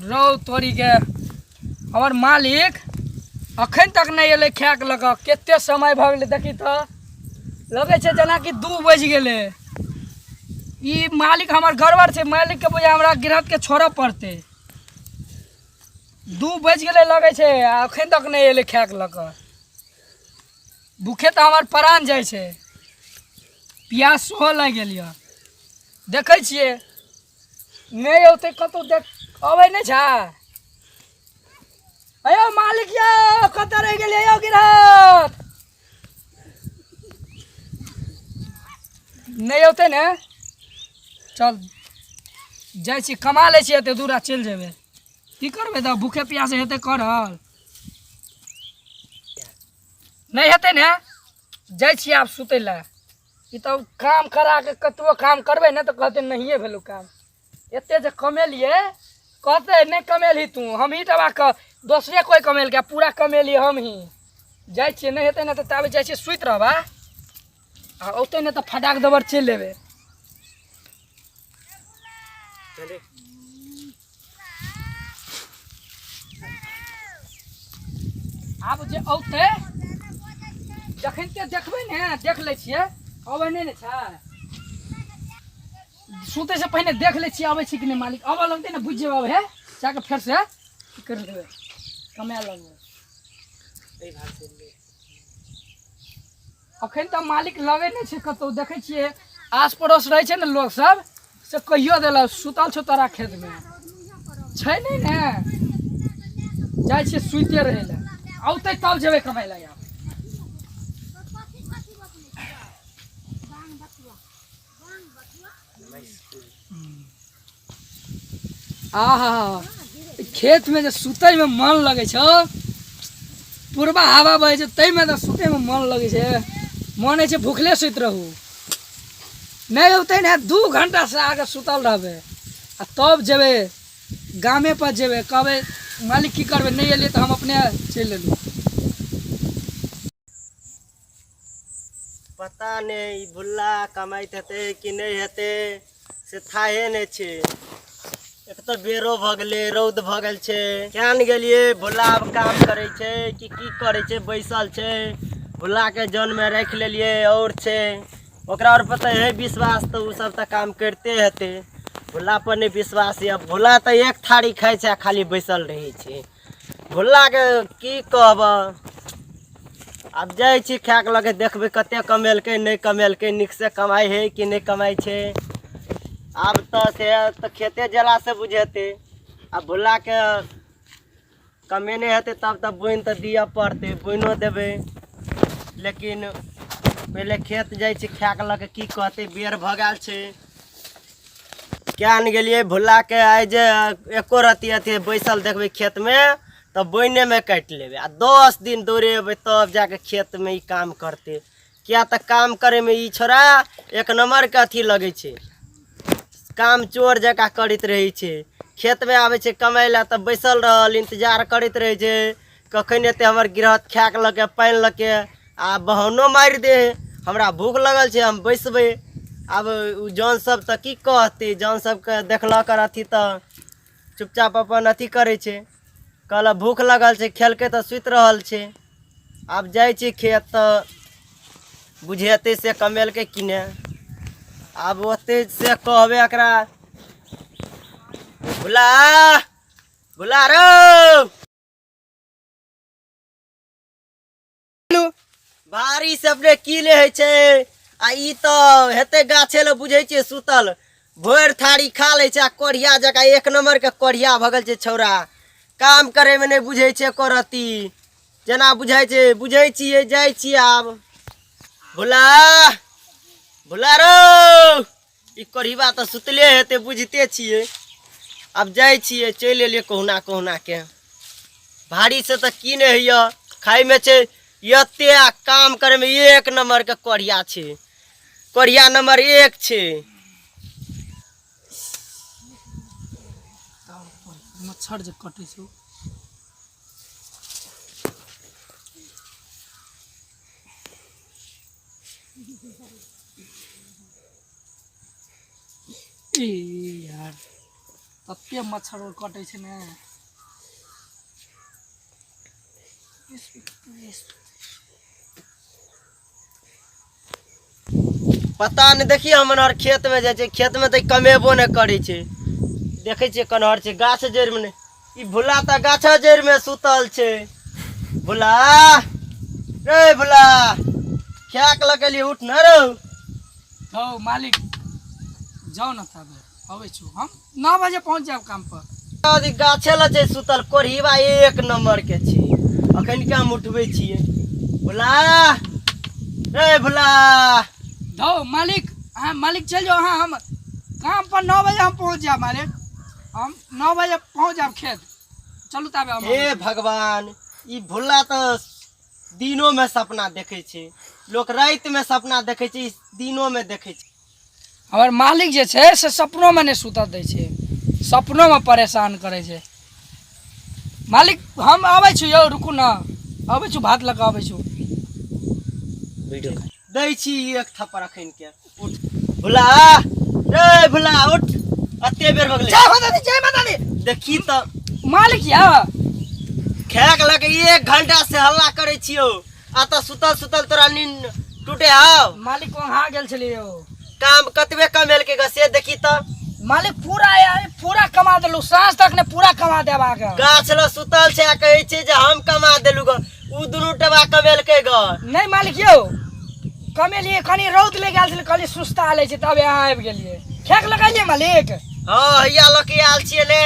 रौ तोरी के हमर मालिक अखन तक नहीं एले खाक लग केते समय भ गेले देखी तो लगे छे जना कि 2 बज गेले। ई मालिक हमर गड़बड़ छे, मालिक के बुझा हमरा गिरहत के छोड़े पड़ते। 2 बज गेले लगे छे अखन तक नहीं एले खाक लग। भूखे तो हमार प्राण जाए छे, प्यास हो लग गेल। देखे छिए नहीं औते कतौ देख अबै नहीं छा। अयो मालिक यो कत रह गेल यो गिरहत नहीं औते ने। चल जाए छी कमा ले छी, एते दूरा चल जेबे की करबे त भूखे प्यासे हेते करल नहीं हेते ने। जाए छी आप सुते ला। ई तो काम करा के कतबो काम करबे ने तो कहते नहीं भेलो काम। एते जे कमेलिए कहते नहीं कमेली तू, हम ही दबा के दूसरे कोई कमेल के पूरा कमेली हम ही। जाए छी नहीं हेते ने तो ताबे जाए छी सुत रहबा आ औते ने तो फटाक दबर चल लेबे। चले आब जे औते जखन के देखबे ने देख ले छिए अबै नहीं ने छै। सुते से पहले देख ले छिए अबै छी कि नहीं मालिक। अब लगते ने बुझ जेबे है जाके फिर से कर देबे कमे लगबे। ए भाग से ले अखन तो मालिक लगे नहीं छै कतौ। देखे छिए आस पड़ोस रहे छै ने लोग सब से कहियो देला सुतल छौ तोरा खेत में छै नहीं ने। जाए छिए सुते रहे ले औते तब जेबे कमाई ला। यार आहा खेत में जो सुतै में मन लगे छो, पूर्वा हवा बहे छै तै में तो सुतै में मन लगे छै। मन है भूखले सुत रहू नहीं होते ने 2 घंटा से आगे सुतल रहबे आ तब जेबे गामे पर जेबे कहबे मालिक की करबे नहीं एलिए तो हम अपने चल लेलू। पता नहीं भुल्ला कमाइत हेते कि नहीं हेते से थाहे नहीं छे। एक तो बेरो भ गेले रौद भ गेल छे केन गेलिए भुल्ला अब काम करे छे कि की करे छे बैसल छे। भुल्ला के जन में रख लेलिए और छे ओकरा और पता है विश्वास तो उ सब तो काम करते हेते। भुल्ला पर नहीं विश्वास है। भुल्ला तो एक थारी खाए छे खाली बैसल रहे छे। भुल्ला के की कहब अब जाए छी खाक लगे देखबे कते कमेलके नहीं कमेलके निक से कमाई है कि नहीं कमाई छे। अब तो से तो खेते जला से बुझेते। अब भुल्ला के कमेने हेते तब तब बुन तो दिया पड़ते बुनो देबे। लेकिन पहले खेत जाए छी खाक लगे की कहते बेर भ गेल छे क्या न गेलिए भुल्ला के आए जे एको रती अथी बैसल देखबे खेत में तो बोने में काट लेबे आ 10 दिन दौड़ेबे तब जाके खेत में ही काम करते। क्या तो काम करे में ई छोरा एक नंबर के अथी लगे छे, काम चोर जका करत रहे छे। खेत में आवे छे कमाई ला तब बैसल रहल इंतजार करत रहे छे कखन एते हमर गिरहत खाक लगे पान लगे आ बहानो मार दे हमरा भूख लगल छे हम बैसबे। अब उ जौन सब तो की कहते जौन सब के देखल कर अथी तो चुपचाप अपन अथी करे छे। कल भूख लगल छे खेलके तो सुत रहल छे। अब जाए छी खेत तो बुझेते से कमेल के किने। अब ओते से कहबे एकरा भुल्ला भुल्ला रो भारी से अपने की ले है छे आ ई तो हेते गाछे ले बुझे छे सुतल भोर थारी खा ले छे। कोढ़िया जका एक नंबर के कोढ़िया भगल छे छौरा काम करे में नहीं बुझे छे करती जना बुझाई छे बुझे छिए जाए छिए। अब भुल्ला भुल्ला रो ई कोढ़िया तो सुतले हेते बुझते छिए। अब जाए छिए चल एलिए कहुना कहुना के भारी से तो की नहीं है खाई में छे यते काम करे में एक नंबर के कोढ़िया छे कोढ़िया नंबर 1 छे। मच्छर जे कटे छो यार तते मच्छर कटे छै ने। पता नहीं देखिए हमर खेत में जाए छै, खेत में तो कमेबो नहीं करे छै। देखे छियै कनहर छै गाछ जड़ में, ई भुला त गाछ जड़ में सुतल छै। भुला रे भुला, खाक लगलिए, उठ न रो। हो मालिक जाओ न तबे अबै छु, हम 9 बजे पहुंच जाब काम पर। अभी गाछे ल छै सुतल, कोढ़ीवा एक नंबर के छी। अखन क्या हम उठबै छियै। भुला रे भुला। दो मालिक, हाँ मालिक चल जाओ। हाँ हम काम पर 9 बजे हम पहुंच जाब मालिक, हम 9 बजे पहुंच जाब खेत। चलू तबे हम। हे भगवान, ई भुला तो दिनों में सपना देखे छै, लोग रात में सपना देखे छै, दिनों में देखे छै। हमर मालिक जे छै से सपनों में नहीं सुत दै छै, सपनों में परेशान करे छै। मालिक हम आबै छु यौ, रुकू न, आबै छु, भात लगा आबै छु। वीडियो दै छी एक थप्पड़ अखन के। उठ भुला रे भुला, उठ, अते बेर भगले। जय माता दी, जय माता दी। देखी तो मालिक या खाक लगे 1 घंटा से हल्ला करे छियो, आ तो सुतल सुतल तोरा नींद टूटे हाव। मालिक वहाँ गेल छलिए यौ। काम कतबे कमेल के गसे देखी तो। मालिक पूरा कमा देलू, सांझ तक ने पूरा कमा देबा के। गाछ ल सुतल छै आ कहे छै जे हम कमा देलू ग, उ दुनू टबा कमेल के ग। नहीं मालिक यौ, कमेलिए, कनी रौद ले गेल छले, कनी सुस्ता ले छै, तब यहाँ आबि गेलिए। खेक लगैलिए मालिक। हां हैया लके आल छिए ने,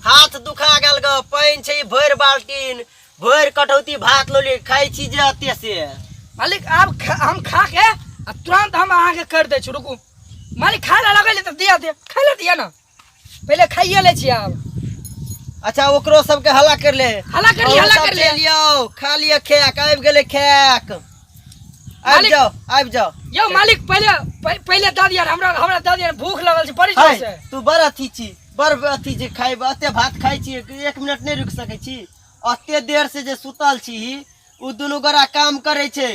हाथ दुखा गेल ग। पाइन छै भर बाल्टीन, भर कटौती भात लोली खाई छी जे अते से। मालिक अब हम खा के आ तुरंत हम अहाँ के कर दे छु, रुकू। मालिक खाए ला लगैले त दिया दे, खाए ला दिया ना, पहले खाइए ले छी अब। अच्छा ओकरो सबके हल्ला कर ले, हल्ला कर लिया, हल्ला कर लिया। लियो, खा लिया खेक, आबि गेले खेक। आबि जाओ यो मालिक, पहले द दिया, हमरा द दिया, भूख लगल छै बड़ी जोर से। तू बड़ अथी छी, बड़ अथी जे खाइब, अते भात खाई छी 1 मिनट नहीं रुक सकै छी। अते देर से जे सुतल छी, उ दुनू गोरा काम करे छै,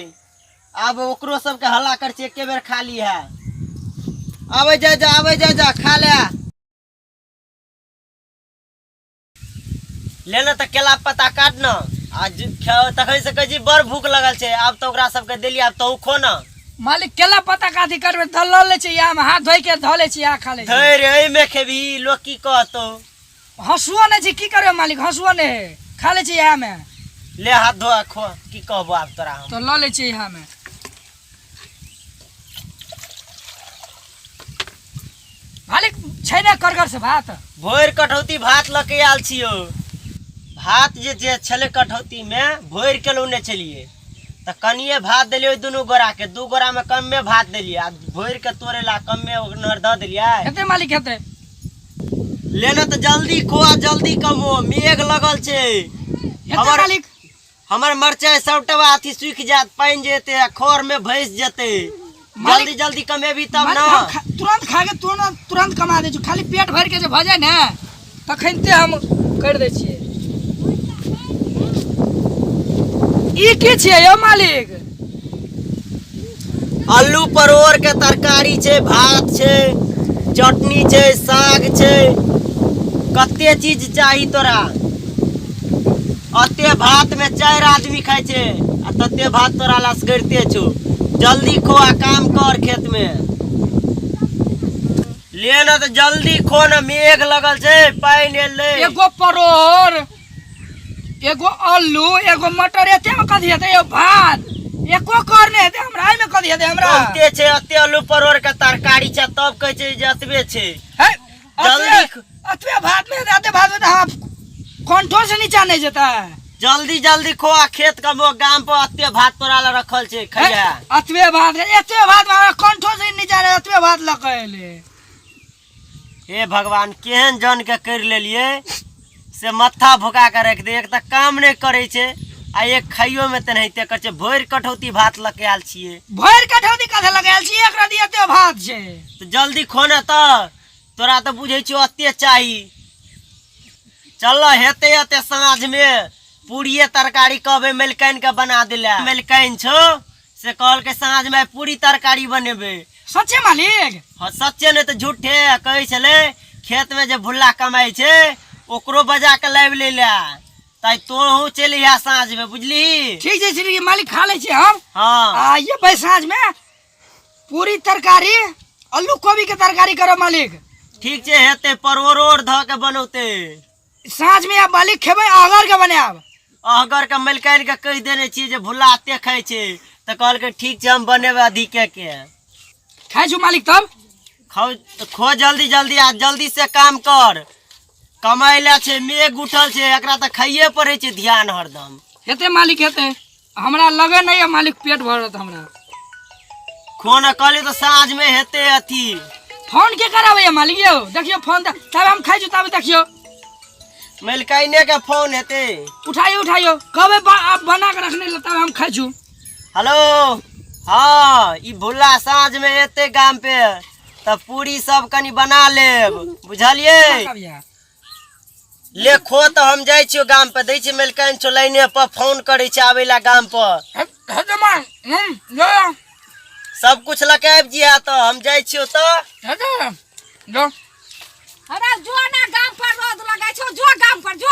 अब ओकरो सबके हल्ला कर छै, एके बेर खा ली है। आबे जा खा ले। लेना त केला पत्ता काट न, आज तखन से कहे छी बड़ भूख लगल छै, आब तो ओकरा सबके देली, आब तो खो न। मालिक केला पत्ता काथी करबे, धल ल ले छी, या में हाथ धोइ के ध ले छी, या खा ले छी। धैर एहि में खेबी, लोग की कहतो। हंसुओ नहीं छी, की करबे मालिक, हंसुओ नहीं, खा ले छी या में। ले हाथ धो खो, की कहबो आब तोरा हम। तो ल ले छी यहाँ में। मालिक छै ने करगर से भात। भोर कठौती भात लके आल छियो। भात जे छले कठौती में भोर के लोने चलिए, त कनिए भात देलिए दुनू गोरा के, 2 गोरा में कमे भात देलिए, आ भोर के तोरे ला कमे नहर द देलिए। हेते मालिक हेते। लेना तो जल्दी खो, जल्दी कमो, मेघ लगल छे। हेते मालिक। हमर मरचाई सबटवा अथी सूख जात, पाइन जेते, खोर में भैंस जेते। जल्दी जल्दी कमेबी तब ना। तुरंत खा के तुरंत कमा दे छु, खाली पेट भर के जे भ जाए ने तखनते हम कर दे छिए। ई के छिए यो मालिक? आलू परोर के तरकारी छे, भात छे, चटनी छे, साग छे, कते चीज चाही तोरा। अते भात में 4 आदमी खाए छे, आ तते भात तोरा ला करते छु। जल्दी खो आ काम कर खेत में। लेना तो जल्दी खो न, मेघ लगल छे, पाइन एले। एगो परोर, एगो आलू, एगो मटर, एते में कथी हेते यो भात? एको करने हेते हमरा, एमे कथी हेते हमरा? अते छे, अते आलू परोर के तरकारी छे, तब कहे छे जे अतबे छे। है जल्दी अतबे भात में अते भात में हम कंठो से नीचा नहीं जेता। जल्दी जल्दी खो आ खेत का गाम पर अते भात तोरा ला रखल छे, खैया। अतबे भात, एते भात में कंठो से नीचा रे, अतबे भात लकैले। हे भगवान, केहन जन के कर लेलिए से मत्था भुका के रख दे। एक त काम नहीं करे छे, आ एक खाइयो में तेनाहिते कर छे। भोर कठौती भात लके आल छिए। भोर कठौती कथे लगायल छी, एकरा दिए एते भात छे। तो जल्दी खो न, त तोरा तो बुझे छो अते चाही। चल हेते हेते साँझ में पूरी तरकारी कहबे मलिकाइन के बना दिला। मलिकाइन छो से कहल के साँझ में पूरी तरकारी बनेबे। सच्चे मालिक? हाँ सच्चे नहीं तो झूठे। कहे छले खेत में जे भुल्ला कमाई छे ओकरो बजा के लाइव ले ला ताई तोहू चली है साँझ में बुझली। ठीक छै ठीक छै मालिक खा लै छी हम। हाँ आ ये भाई साँझ में पूरी तरकारी आलू कोबी के तरकारी करो मालिक। ठीक छे हेते परवरो ध के बनौते। साँझ में अब मालिक खेबै अगर के बनाब। अगर के मलकाइन के कह देने छी जे भुल्ला अते खाई छे त कहल के ठीक छे हम बनेबे अधिके के। खाइ छु मालिक तब खो जल्दी जल्दी आ जल्दी से काम कर कमाई ला छे मेघ उठल छे एकरा त खाइए पड़े छे ध्यान हरदम। हेते मालिक हेते हमरा लगे नहीं है मालिक पेट भरत हमरा। खोन कहली तो साँझ में हेते अथी। फोन के कराबै मालिक यौ देखियो फोन तब हम खाइ छु तब देखियो मलकाइने के फोन हेते। उठाइयो उठाइयो कबे बना के रखने ले तब हम खाइ छु। हेलो हाँ ई भुल्ला साँझ में एते गाम पे तब पूरी सब कनी बना लेब बुझलिए। ले खो तो हम जाय छियो गाम पे दै छी मलकाइन छो लाइने पर फोन करे छै आबै ला गाम पर। सब कुछ लकाब जिया तो हम जाय छियो तो अरे जो ना गाम पर रोड लगाइ छौ जो गाम पर जो।